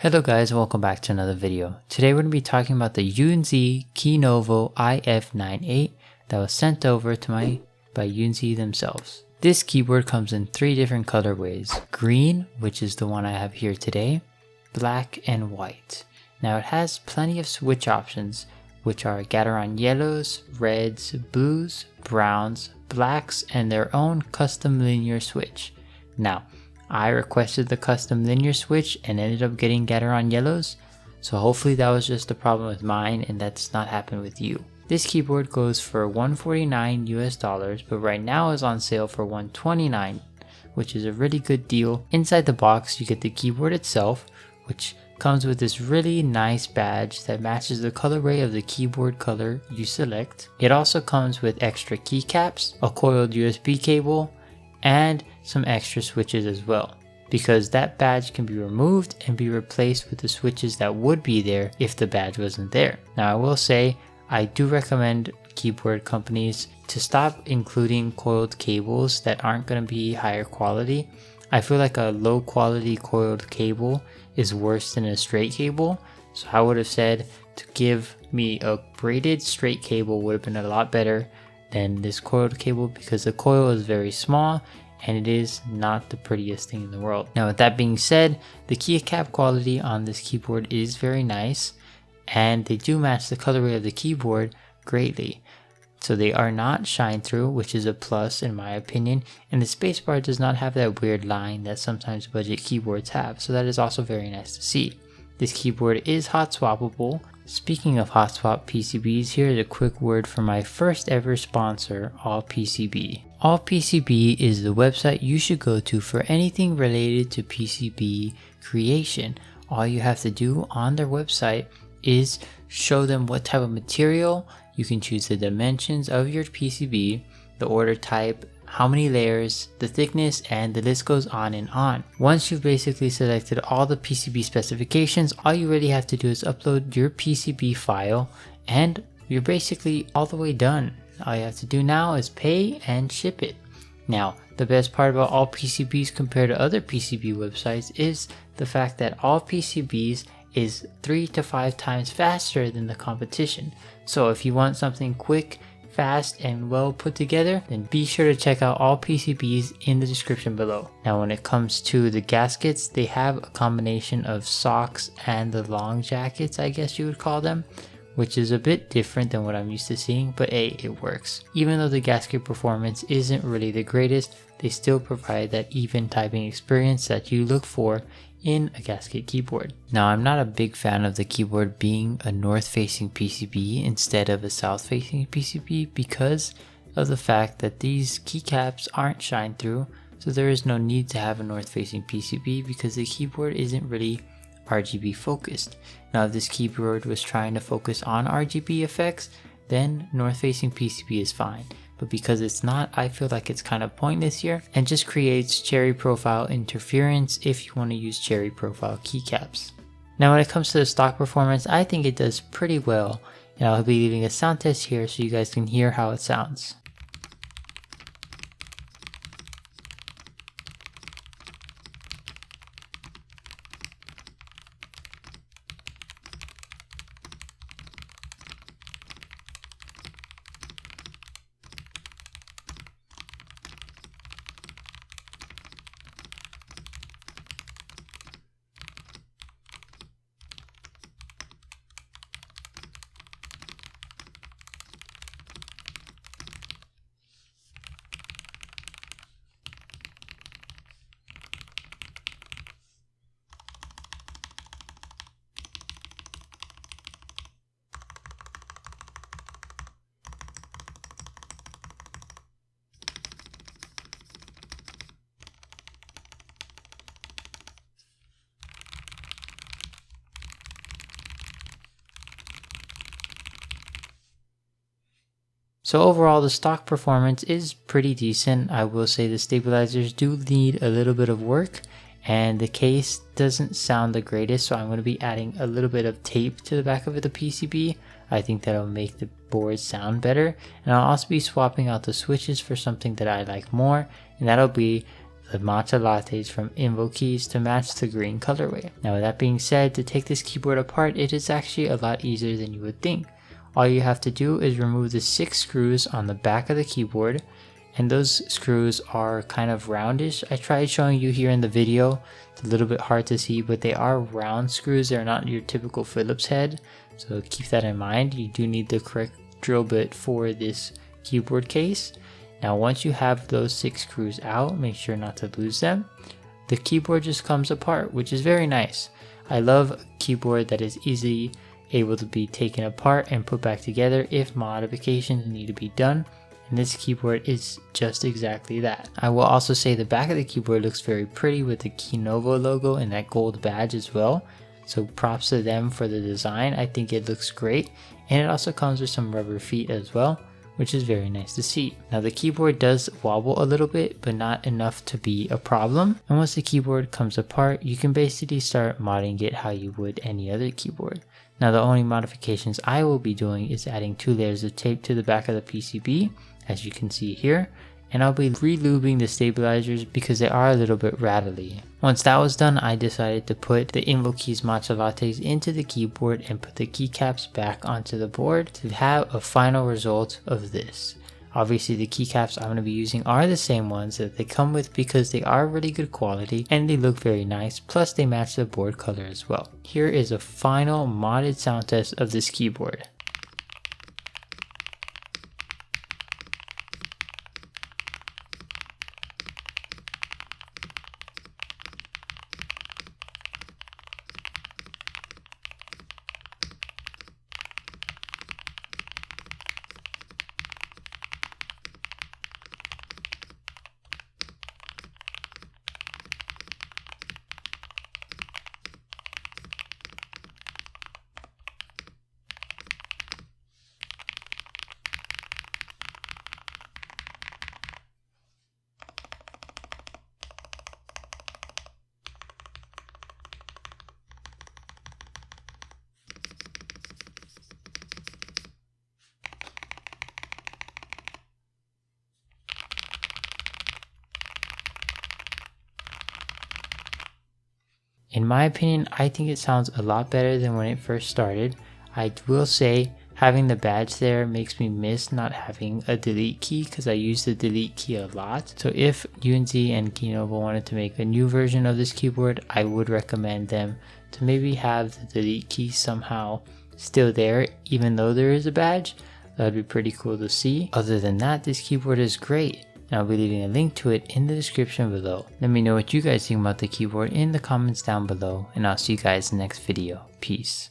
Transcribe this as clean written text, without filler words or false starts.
Hello guys, welcome back to another video. Today we're going to be talking about the YUNZII Keynovo IF98 that was sent over to by YUNZII themselves. This keyboard comes in 3 different colorways: green, which is the one I have here today, black, and white. Now it has plenty of switch options, which are Gateron yellows, reds, blues, browns, blacks, and their own custom linear switch. Now, I requested the custom linear switch and ended up getting Gateron yellows, so hopefully that was just a problem with mine and that's not happened with you. This keyboard goes for $149 US, but right now is on sale for $129, which is a really good deal. Inside the box you get the keyboard itself, which comes with this really nice badge that matches the colorway of the keyboard color you select. It also comes with extra keycaps, a coiled USB cable, and some extra switches as well, because that badge can be removed and be replaced with the switches that would be there if the badge wasn't there. Now I will say, I do recommend keyboard companies to stop including coiled cables that aren't going to be higher quality. I feel like a low quality coiled cable is worse than a straight cable, so I would have said to give me a braided straight cable would have been a lot better than this coiled cable, because the coil is very small and it is not the prettiest thing in the world. Now with that being said, the keycap quality on this keyboard is very nice and they do match the colorway of the keyboard greatly. So they are not shine through, which is a plus in my opinion, and the spacebar does not have that weird line that sometimes budget keyboards have, so that is also very nice to see. This keyboard is hot swappable. Speaking of hot swap PCBs, here's a quick word from my first ever sponsor, AllPCB. AllPCB is the website you should go to for anything related to PCB creation. All you have to do on their website is show them what type of material. You can choose the dimensions of your PCB, the order type, how many layers, the thickness, and the list goes on and on. Once you've basically selected all the PCB specifications, all you really have to do is upload your PCB file and you're basically all the way done. All you have to do now is pay and ship it. Now, the best part about AllPCBs compared to other PCB websites is the fact that AllPCBs is 3 to 5 times faster than the competition. So if you want something quick, fast, and well put together, then be sure to check out AllPCBs in the description below. Now when it comes to the gaskets, they have a combination of socks and the long jackets, I guess you would call them, which is a bit different than what I'm used to seeing, but hey, it works. Even though the gasket performance isn't really the greatest, they still provide that even typing experience that you look for in a gasket keyboard. Now I'm not a big fan of the keyboard being a north facing PCB instead of a south facing PCB because of the fact that these keycaps aren't shine through, so there is no need to have a north facing PCB because the keyboard isn't really RGB focused. Now if this keyboard was trying to focus on RGB effects, then north facing PCB is fine. But because it's not, I feel like it's kind of pointless here and just creates cherry profile interference if you want to use cherry profile keycaps. Now when it comes to the stock performance, I think it does pretty well, and I'll be leaving a sound test here so you guys can hear how it sounds. So overall the stock performance is pretty decent. I will say the stabilizers do need a little bit of work and the case doesn't sound the greatest, so I'm going to be adding a little bit of tape to the back of the PCB. I think that'll make the board sound better, and I'll also be swapping out the switches for something that I like more, and that'll be the matcha lattes from YUNZII Keys to match the green colorway. Now with that being said, to take this keyboard apart, it is actually a lot easier than you would think. All you have to do is remove the 6 screws on the back of the keyboard, and those screws are kind of roundish. I tried showing you here in the video. It's a little bit hard to see, but they are round screws. They're not your typical Phillips head, so keep that in mind. You do need the correct drill bit for this keyboard case. Now once you have those 6 screws out, make sure not to lose them. The keyboard just comes apart, which is very nice. I love a keyboard that is easily able to be taken apart and put back together if modifications need to be done, and this keyboard is just exactly that. I will also say the back of the keyboard looks very pretty with the Keynovo logo and that gold badge as well, so props to them for the design. I think it looks great, and it also comes with some rubber feet as well, which is very nice to see. Now the keyboard does wobble a little bit, but not enough to be a problem. And once the keyboard comes apart, you can basically start modding it how you would any other keyboard. Now the only modifications I will be doing is adding 2 layers of tape to the back of the PCB, as you can see here, and I'll be re-lubing the stabilizers because they are a little bit rattly. Once that was done, I decided to put the YUNZII Keys matcha lattes into the keyboard and put the keycaps back onto the board to have a final result of this. Obviously the keycaps I'm going to be using are the same ones that they come with because they are really good quality and they look very nice, plus they match the board color as well. Here is a final modded sound test of this keyboard. In my opinion, I think it sounds a lot better than when it first started. I will say having the badge there makes me miss not having a delete key because I use the delete key a lot. So if YUNZII and Keynovo wanted to make a new version of this keyboard, I would recommend them to maybe have the delete key somehow still there even though there is a badge. That would be pretty cool to see. Other than that, this keyboard is great. And I'll be leaving a link to it in the description below. Let me know what you guys think about the keyboard in the comments down below, and I'll see you guys in the next video. Peace.